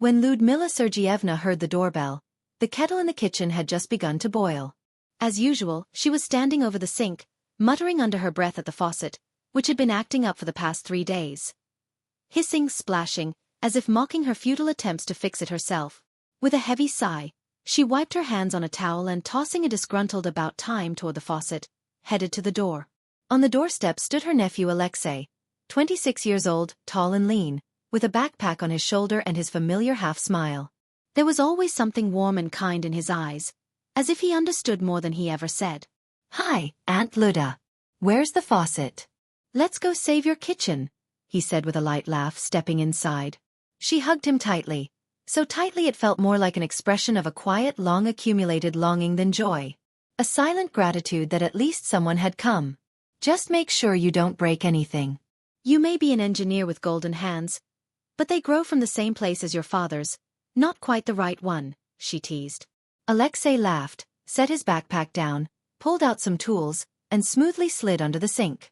When Ludmila Sergeyevna heard the doorbell, the kettle in the kitchen had just begun to boil. As usual, she was standing over the sink, muttering under her breath at the faucet, which had been acting up for the past 3 days. Hissing, splashing, as if mocking her futile attempts to fix it herself. With a heavy sigh, she wiped her hands on a towel and, tossing a disgruntled about time toward the faucet, headed to the door. On the doorstep stood her nephew Alexei, 26 years old, tall and lean, with a backpack on his shoulder and his familiar half-smile. There was always something warm and kind in his eyes, as if he understood more than he ever said. "Hi, Aunt Luda. Where's the faucet?" "Let's go save your kitchen," he said with a light laugh, stepping inside. She hugged him tightly, so tightly it felt more like an expression of a quiet, long-accumulated longing than joy. A silent gratitude that at least someone had come. "Just make sure you don't break anything. You may be an engineer with golden hands, but they grow from the same place as your father's. Not quite the right one," she teased. Alexei laughed, set his backpack down, pulled out some tools, and smoothly slid under the sink.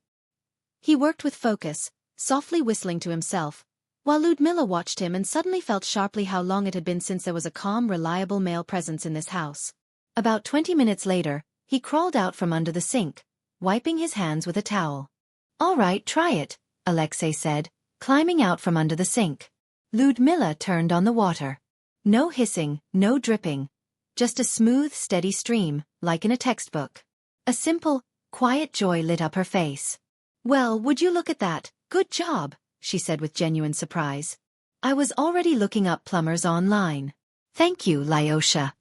He worked with focus, softly whistling to himself, while Ludmila watched him and suddenly felt sharply how long it had been since there was a calm, reliable male presence in this house. About 20 minutes later, he crawled out from under the sink, wiping his hands with a towel. "All right, try it," Alexei said, climbing out from under the sink. Ludmila turned on the water. No hissing, no dripping. Just a smooth, steady stream, like in a textbook. A simple, quiet joy lit up her face. "Well, would you look at that, good job," she said with genuine surprise. "I was already looking up plumbers online." "Thank you, Lyosha."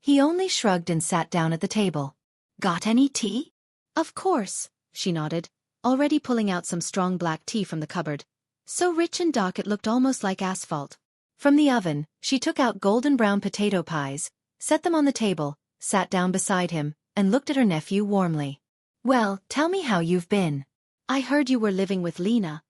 He only shrugged and sat down at the table. "Got any tea?" "Of course," she nodded, already pulling out some strong black tea from the cupboard. So rich and dark it looked almost like asphalt. From the oven, she took out golden brown potato pies, set them on the table, sat down beside him, and looked at her nephew warmly. "Well, tell me how you've been. I heard you were living with Lena.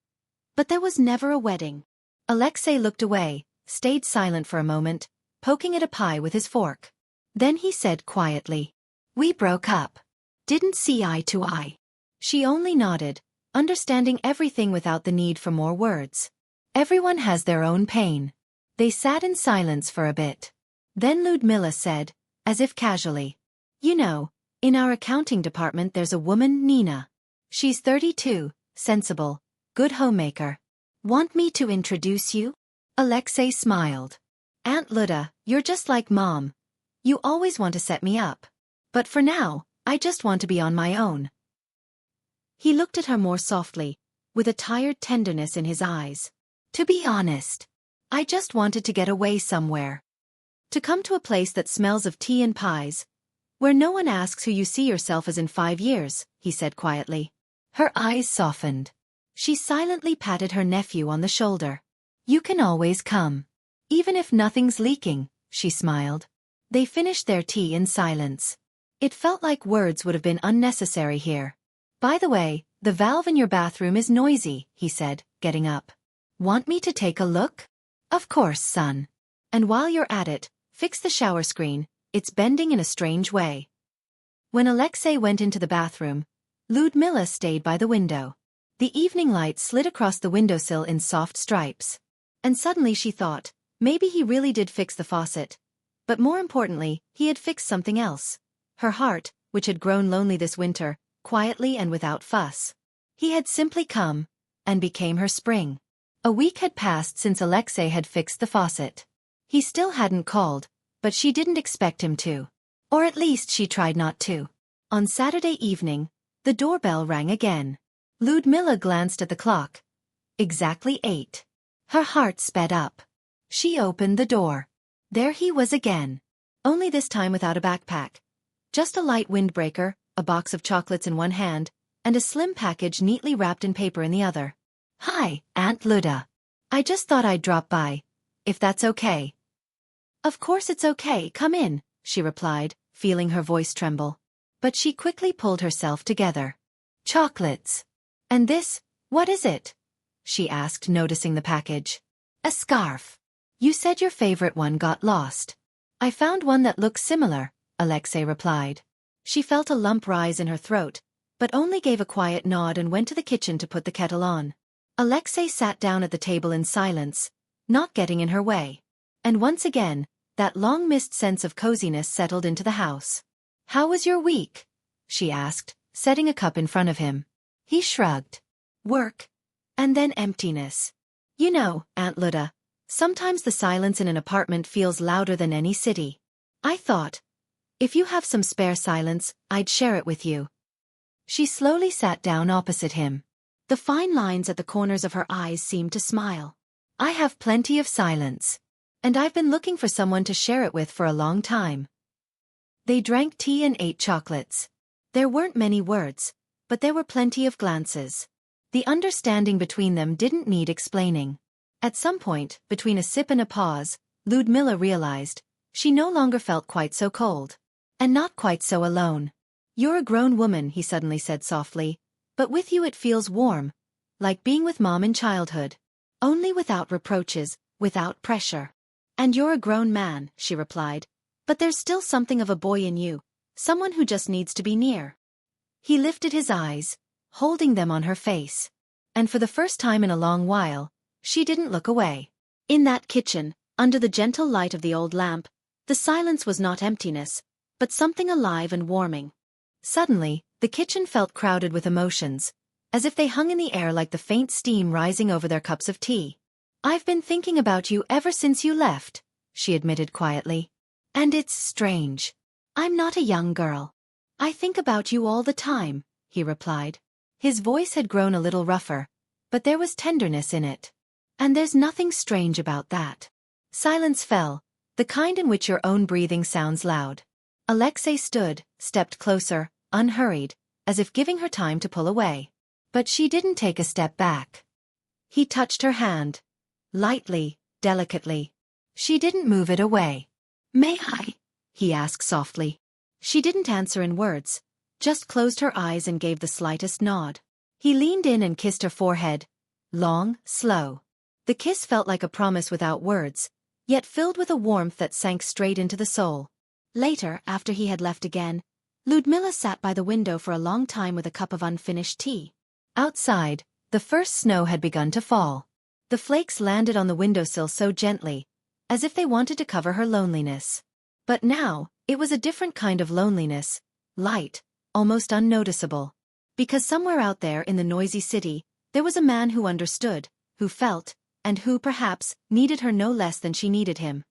But there was never a wedding." Alexei looked away, stayed silent for a moment, poking at a pie with his fork. Then he said quietly, "We broke up. Didn't see eye to eye." She only nodded, understanding everything without the need for more words. Everyone has their own pain. They sat in silence for a bit. Then Ludmila said, as if casually, "You know, in our accounting department there's a woman, Nina. She's 32, sensible, good homemaker. Want me to introduce you?" Alexei smiled. "Aunt Luda, you're just like Mom. You always want to set me up. But for now, I just want to be on my own." He looked at her more softly, with a tired tenderness in his eyes. "To be honest, I just wanted to get away somewhere. To come to a place that smells of tea and pies, where no one asks who you see yourself as in 5 years, he said quietly. Her eyes softened. She silently patted her nephew on the shoulder. "You can always come. Even if nothing's leaking," she smiled. They finished their tea in silence. It felt like words would have been unnecessary here. "By the way, the valve in your bathroom is noisy," he said, getting up. "Want me to take a look?" "Of course, son. And while you're at it, fix the shower screen, it's bending in a strange way." When Alexei went into the bathroom, Ludmila stayed by the window. The evening light slid across the windowsill in soft stripes. And suddenly she thought, maybe he really did fix the faucet. But more importantly, he had fixed something else. Her heart, which had grown lonely this winter, quietly and without fuss. He had simply come, and became her spring. A week had passed since Alexei had fixed the faucet. He still hadn't called, but she didn't expect him to. Or at least she tried not to. On Saturday evening, the doorbell rang again. Ludmila glanced at the clock. Exactly 8. Her heart sped up. She opened the door. There he was again. Only this time without a backpack. Just a light windbreaker, a box of chocolates in one hand, and a slim package neatly wrapped in paper in the other. "Hi, Aunt Luda. I just thought I'd drop by, if that's okay." "Of course it's okay, come in," she replied, feeling her voice tremble. But she quickly pulled herself together. "Chocolates. And this, what is it?" she asked, noticing the package. "A scarf. You said your favorite one got lost." "I found one that looks similar," Alexei replied. She felt a lump rise in her throat, but only gave a quiet nod and went to the kitchen to put the kettle on. Alexei sat down at the table in silence, not getting in her way. And once again, that long-missed sense of coziness settled into the house. "How was your week?" she asked, setting a cup in front of him. He shrugged. "Work. And then emptiness. You know, Aunt Luda, sometimes the silence in an apartment feels louder than any city. I thought, if you have some spare silence, I'd share it with you." She slowly sat down opposite him. The fine lines at the corners of her eyes seemed to smile. "I have plenty of silence. And I've been looking for someone to share it with for a long time." They drank tea and ate chocolates. There weren't many words, but there were plenty of glances. The understanding between them didn't need explaining. At some point, between a sip and a pause, Ludmilla realized she no longer felt quite so cold. And not quite so alone. "You're a grown woman," he suddenly said softly, "but with you it feels warm, like being with Mom in childhood. Only without reproaches, without pressure." "And you're a grown man," she replied, "but there's still something of a boy in you, someone who just needs to be near." He lifted his eyes, holding them on her face. And for the first time in a long while, she didn't look away. In that kitchen, under the gentle light of the old lamp, the silence was not emptiness, but something alive and warming. Suddenly, the kitchen felt crowded with emotions, as if they hung in the air like the faint steam rising over their cups of tea. "I've been thinking about you ever since you left," she admitted quietly. "And it's strange. I'm not a young girl. I think about you all the time," he replied. His voice had grown a little rougher, but there was tenderness in it. "And there's nothing strange about that." Silence fell, the kind in which your own breathing sounds loud. Alexei stood, stepped closer, unhurried, as if giving her time to pull away. But she didn't take a step back. He touched her hand. Lightly, delicately. She didn't move it away. "May I?" he asked softly. She didn't answer in words, just closed her eyes and gave the slightest nod. He leaned in and kissed her forehead. Long, slow. The kiss felt like a promise without words, yet filled with a warmth that sank straight into the soul. Later, after he had left again, Ludmilla sat by the window for a long time with a cup of unfinished tea. Outside, the first snow had begun to fall. The flakes landed on the windowsill so gently, as if they wanted to cover her loneliness. But now, it was a different kind of loneliness, light, almost unnoticeable. Because somewhere out there in the noisy city, there was a man who understood, who felt, and who perhaps needed her no less than she needed him.